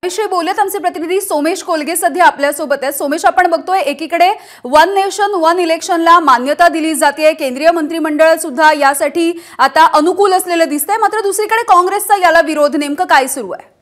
विषयी बोलत आमचे प्रतिनिधी सोमेश कोलगे सध्या आपल्या सोबत आहेत। सोमेश, आपण बघतोय एकीकडे वन नेशन वन इलेक्शनला मान्यता दिली जाते, केंद्रीय मंत्रिमंडळ सुद्धा यासाठी आता अनुकूल असलेले दिसतंय, मात्र दुसरीकडे काँग्रेसचा याला विरोध। नेमकं काय सुरू आहे?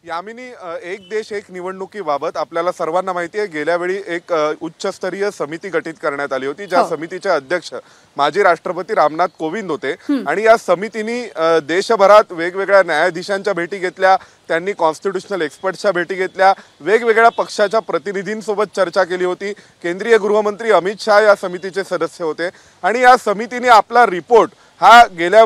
यामिनी, एक देश एक निवडणुकीबाबत आपल्याला सर्वांना माहिती आहे, गेल्या वेळी एक उच्चस्तरीय समिती गठीत करण्यात आली होती, ज्या समितीचे अध्यक्ष माजी राष्ट्रपती रामनाथ कोविंद होते। आणि या समितीने देशभरात वेगवेगळ्या न्यायाधीशांच्या भेटी घेतल्या, त्यांनी कॉन्स्टिट्यूशनल एक्सपर्ट्सच्या भेटी घेतल्या, वेगवेगळ्या पक्षाच्या प्रतिनिधींसोबत चर्चा केली होती। केंद्रीय गृहमंत्री अमित शाह या समितीचे सदस्य होते आणि या समितीने आपला रिपोर्ट हा गेल्या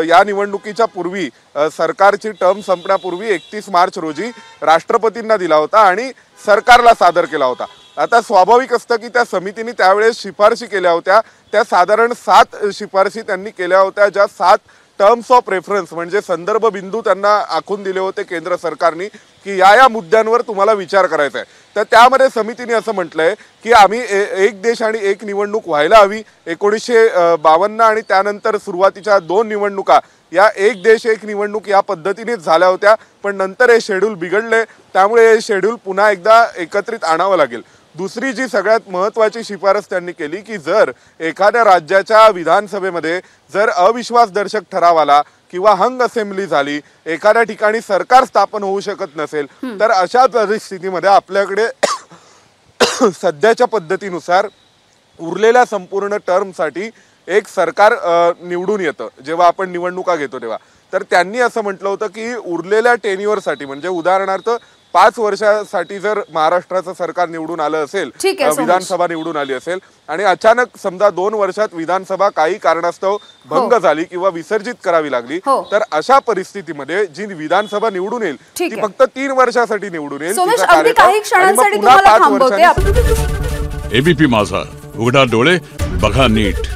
या निवडणुकीच्या पूर्वी सरकारची टर्म संपण्यापूर्वी 31 मार्च रोजी राष्ट्रपतींना दिला होता आणि सरकारला सादर केला होता। आता स्वाभाविक असतं की त्या समितीने त्यावेळेस शिफारशी केल्या होत्या, त्या साधारण 7 शिफारशी त्यांनी केल्या होत्या, ज्या 7 टर्म्स ऑफ रेफरन्स म्हणजे संदर्भ बिंदू त्यांना आखून दिले होते केंद्र सरकारने की या मुद्द्यांवर तुम्हाला विचार करायचा आहे। तर त्यामध्ये समितीने असं म्हटलंय की आम्ही एक देश आणि एक निवडणूक व्हायला हवी। 1952 आणि त्यानंतर सुरुवातीच्या 2 निवडणुका या एक देश एक निवडणूक या पद्धतीनेच झाल्या होत्या, पण नंतर हे शेड्यूल बिघडले, त्यामुळे हे शेड्यूल पुन्हा एकदा एकत्रित आणावं लागेल। दुसरी जी सगळ्यात महत्त्वाची शिफारस त्यांनी केली की जर एखाद्या राज्याच्या विधानसभेमध्ये जर अविश्वासदर्शक ठराव आला किंवा हंग असेंब्ली झाली, एखाद्या ठिकाणी सरकार स्थापन होऊ शकत नसेल, तर अशा परिस्थितीमध्ये आपल्याकडे सध्याच्या पद्धतीनुसार उरलेल्या संपूर्ण टर्मसाठी एक सरकार निवडून येतं जेव्हा आपण निवडणुका घेतो तेव्हा। तर त्यांनी असं म्हटलं होतं की उरलेल्या टेन्युअरसाठी म्हणजे उदाहरणार्थ 5 वर्षासाठी जर महाराष्ट्राचं सरकार निवडून आलं असेल, विधानसभा निवडून आली असेल आणि अचानक समजा 2 वर्षात विधानसभा काही कारणास्तव भंग झाली किंवा विसर्जित करावी लागली, तर अशा परिस्थितीमध्ये जी विधानसभा निवडून येईल ती फक्त 3 वर्षासाठी निवडून येईल। एबीपी माझा, उघडा डोळे बघा नीट।